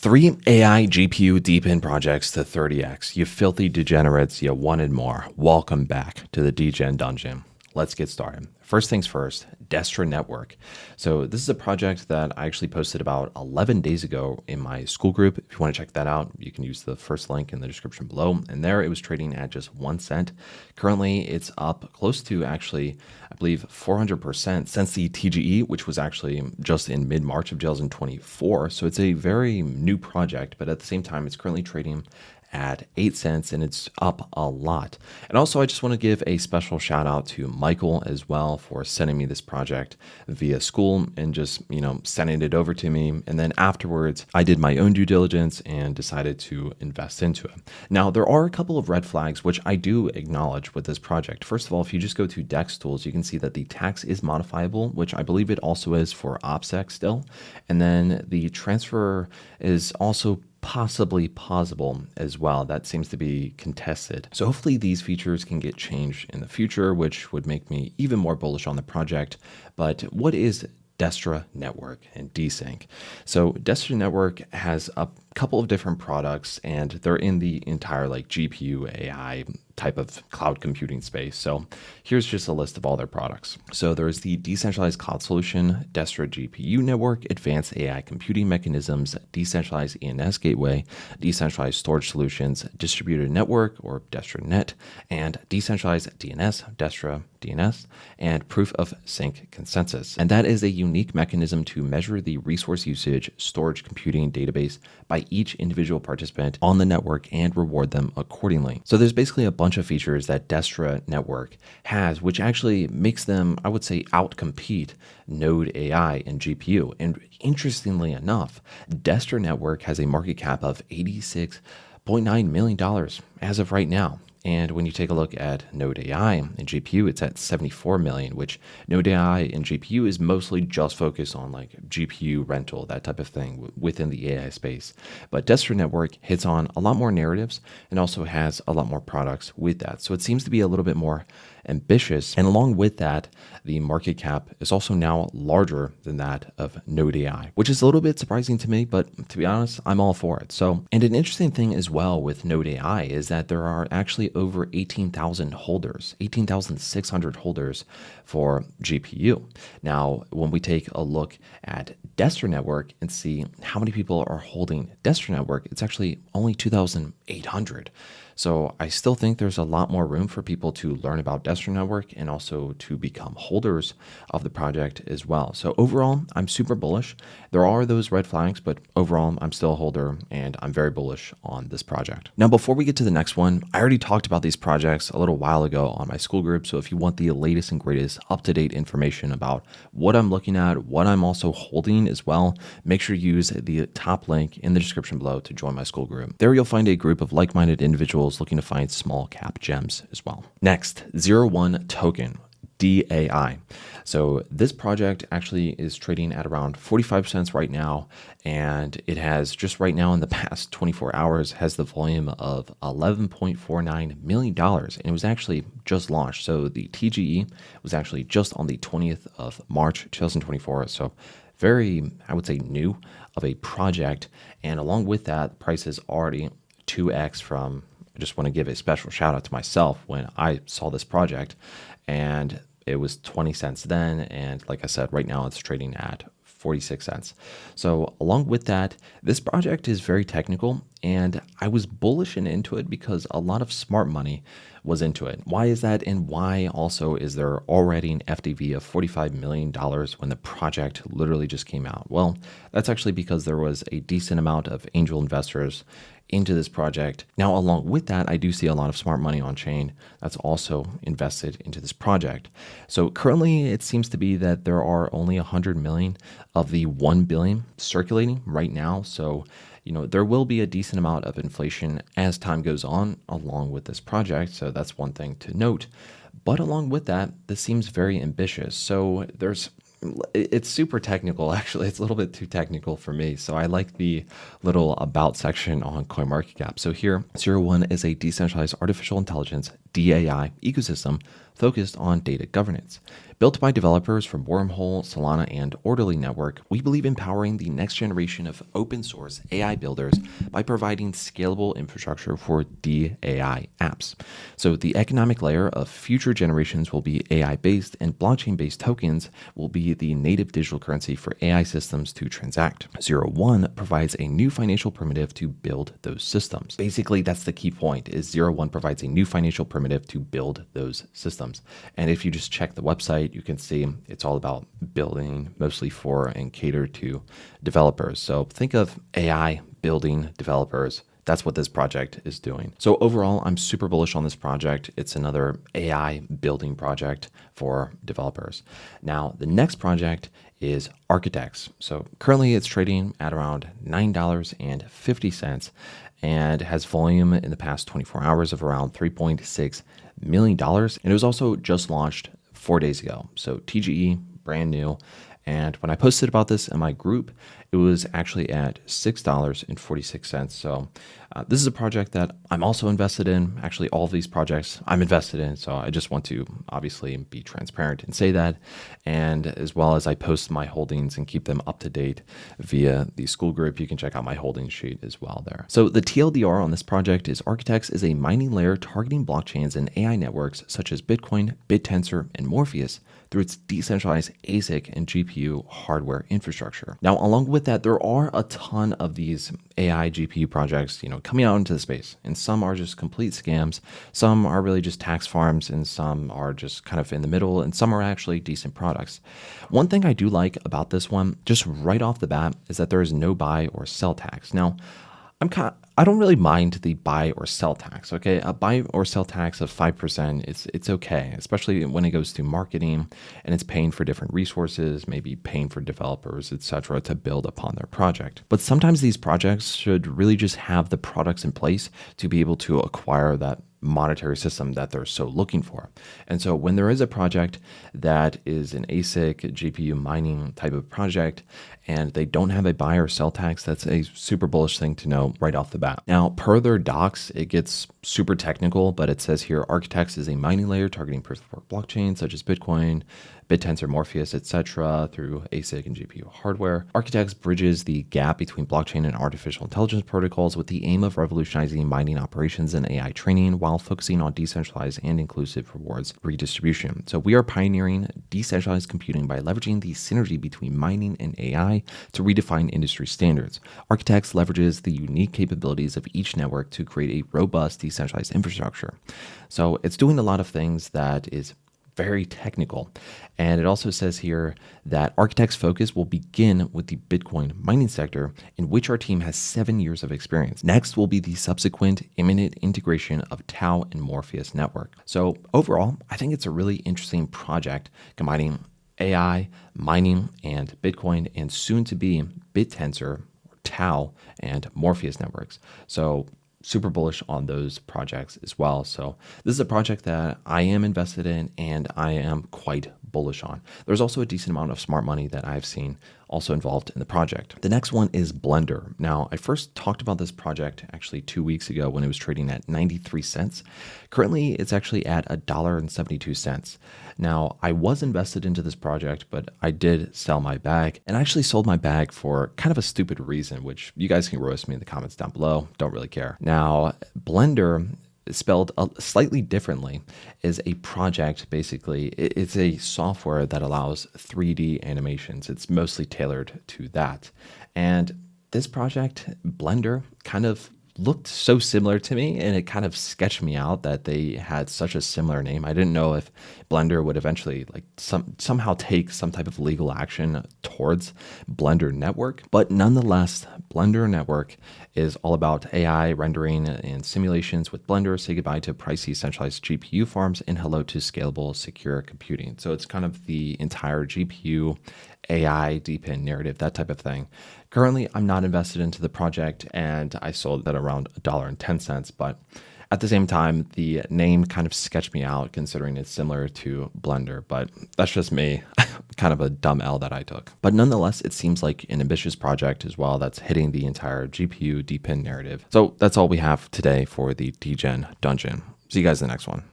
Three AI GPU deep-in projects to 30x. You filthy degenerates, you wanted more. Welcome back to the DGen Dungeon. Let's get started. First things first, Destra Network. So this is a project that I actually posted about 11 days ago in my school group. If you want to check that out, you can use the first link in the description below. And there it was trading at just 1 cent. Currently, it's up close to actually, I believe, 400% since the TGE, which was actually just in mid-March of 2024. So it's a very new project, but at the same time, it's currently trading at 8 cents and it's up a lot. And also I just want to give a special shout out to Michael as well for sending me this project via school and just, sending it over to me. And then afterwards I did my own due diligence and decided to invest into it. Now there are a couple of red flags which I do acknowledge with this project. First of all, if you just go to DEX tools, you can see that the tax is modifiable, which I believe it also is for OPSEC still. And then the transfer is also possibly possible as well. That seems to be contested. So hopefully these features can get changed in the future, which would make me even more bullish on the project. But what is Destra Network and Desync? So Destra Network has a couple of different products and they're in the entire GPU AI type of cloud computing space. So here's just a list of all their products. So there's the decentralized cloud solution, Destra GPU network, advanced AI computing mechanisms, decentralized ENS gateway, decentralized storage solutions, distributed network or Destra Net, and decentralized DNS, Destra DNS, and proof of sync consensus. And that is a unique mechanism to measure the resource usage, storage computing database by each individual participant on the network and reward them accordingly. So there's basically a bunch of features that Destra Network has, which actually makes them, I would say, outcompete Node AI and GPU. And interestingly enough, Destra Network has a market cap of $86.9 million as of right now. And when you take a look at Node AI and GPU, it's at 74 million, which Node AI and GPU is mostly just focused on GPU rental, that type of thing within the AI space. But Destra Network hits on a lot more narratives and also has a lot more products with that. So it seems to be a little bit more ambitious. And along with that, the market cap is also now larger than that of Node AI, which is a little bit surprising to me, but to be honest, I'm all for it. So, and an interesting thing as well with Node AI is that there are actually over 18,000 holders, 18,600 holders for GPU. Now, when we take a look at Destra Network and see how many people are holding Destra Network, it's actually only 2,800. So I still think there's a lot more room for people to learn about Destra Network and also to become holders of the project as well. So overall, I'm super bullish. There are those red flags, but overall, I'm still a holder and I'm very bullish on this project. Now, before we get to the next one, I already talked about these projects a little while ago on my school group. So if you want the latest and greatest up-to-date information about what I'm looking at, what I'm also holding as well, make sure you use the top link in the description below to join my school group. There you'll find a group of like-minded individuals looking to find small cap gems as well. Next, 01 token, DAI. So this project actually is trading at around 45 cents right now. And it has just right now in the past 24 hours has the volume of $11.49 million. And it was actually just launched. So the TGE was actually just on the 20th of March, 2024. So very, I would say, new of a project. And along with that, price is already 2x from, I just want to give a special shout out to myself when I saw this project, and it was 20 cents then. And like I said, right now it's trading at 46 cents. So along with that, this project is very technical and I was bullish and into it because a lot of smart money was into it. Why is that? And why also is there already an FDV of $45 million when the project literally just came out? Well, that's actually because there was a decent amount of angel investors into this project. Now, along with that, I do see a lot of smart money on chain that's also invested into this project. So currently it seems to be that there are only 100 million of the 1 billion circulating right now. So there will be a decent amount of inflation as time goes on along with this project. So that's one thing to note. But along with that, this seems very ambitious. So it's super technical, actually. It's a little bit too technical for me. So I like the little about section on CoinMarketCap. So here, 01 is a decentralized artificial intelligence DAI ecosystem focused on data governance. Built by developers from Wormhole, Solana, and Orderly Network, we believe empowering the next generation of open source AI builders by providing scalable infrastructure for DAI apps. So the economic layer of future generations will be AI based, and blockchain based tokens will be the native digital currency for AI systems to transact. 01 provides a new financial primitive to build those systems. Basically, that's the key point is 01 provides a new financial primitive to build those systems. And if you just check the website, you can see it's all about building mostly for and cater to developers. So think of AI building developers. That's what this project is doing. So overall, I'm super bullish on this project. It's another AI building project for developers. Now, the next project is Architects. So currently it's trading at around $9.50 and has volume in the past 24 hours of around $3.6 million. And it was also just launched 4 days ago. So TGE, brand new. And when I posted about this in my group, it was actually at $6.46. So this is a project that I'm also invested in. Actually, all of these projects I'm invested in. So I just want to obviously be transparent and say that. And as well as I post my holdings and keep them up to date via the school group, you can check out my holding sheet as well there. So the TLDR on this project is Architects is a mining layer targeting blockchains and AI networks such as Bitcoin, BitTensor, and Morpheus through its decentralized ASIC and GPU hardware infrastructure. Now, along with that, there are a ton of these AI GPU projects, coming out into the space, and some are just complete scams. Some are really just tax farms, and some are just kind of in the middle, and some are actually decent products. One thing I do like about this one, just right off the bat, is that there is no buy or sell tax. Now, I don't really mind the buy or sell tax. Okay, a buy or sell tax of 5%, it's okay, especially when it goes to marketing and it's paying for different resources, maybe paying for developers, etc., to build upon their project. But sometimes these projects should really just have the products in place to be able to acquire that monetary system that they're so looking for. And so when there is a project that is an ASIC GPU mining type of project and they don't have a buy or sell tax, that's a super bullish thing to know right off the bat. Now, per their docs, it gets super technical, but it says here Architects is a mining layer targeting proof of work blockchains such as Bitcoin, BitTensor, Morpheus, etc., through ASIC and GPU hardware. Architects bridges the gap between blockchain and artificial intelligence protocols with the aim of revolutionizing mining operations and AI training while focusing on decentralized and inclusive rewards redistribution. So we are pioneering decentralized computing by leveraging the synergy between mining and AI to redefine industry standards. Architects leverages the unique capabilities of each network to create a robust decentralized infrastructure. So it's doing a lot of things that is very technical. And it also says here that Architect's focus will begin with the Bitcoin mining sector, in which our team has 7 years of experience. Next will be the subsequent imminent integration of Tau and Morpheus network. So overall, I think it's a really interesting project combining AI, mining, and Bitcoin, and soon to be BitTensor, Tau, and Morpheus networks. So super bullish on those projects as well. So this is a project that I am invested in and I am quite bullish on. There's also a decent amount of smart money that I've seen also involved in the project. The next one is Blender. Now, I first talked about this project actually 2 weeks ago when it was trading at 93 cents. Currently, it's actually at $1.72. Now, I was invested into this project, but I did sell my bag, and I actually sold my bag for kind of a stupid reason, which you guys can roast me in the comments down below. Don't really care. Now, Blender, spelled slightly differently, is a project. Basically, it's a software that allows 3D animations. It's mostly tailored to that. And this project, Blender, kind of looked so similar to me, and it kind of sketched me out that they had such a similar name. I didn't know if Blender would eventually somehow take some type of legal action towards Blender Network. But nonetheless, Blender Network is all about AI rendering and simulations with Blender. Say goodbye to pricey centralized GPU farms and hello to scalable, secure computing. So it's kind of the entire GPU AI deepen narrative, that type of thing. Currently, I'm not invested into the project, and I sold at around $1.10, but at the same time, the name kind of sketched me out considering it's similar to Blender, but that's just me. Kind of a dumb L that I took. But nonetheless, it seems like an ambitious project as well that's hitting the entire GPU deepen narrative. So that's all we have today for the DGen Dungeon. See you guys in the next one.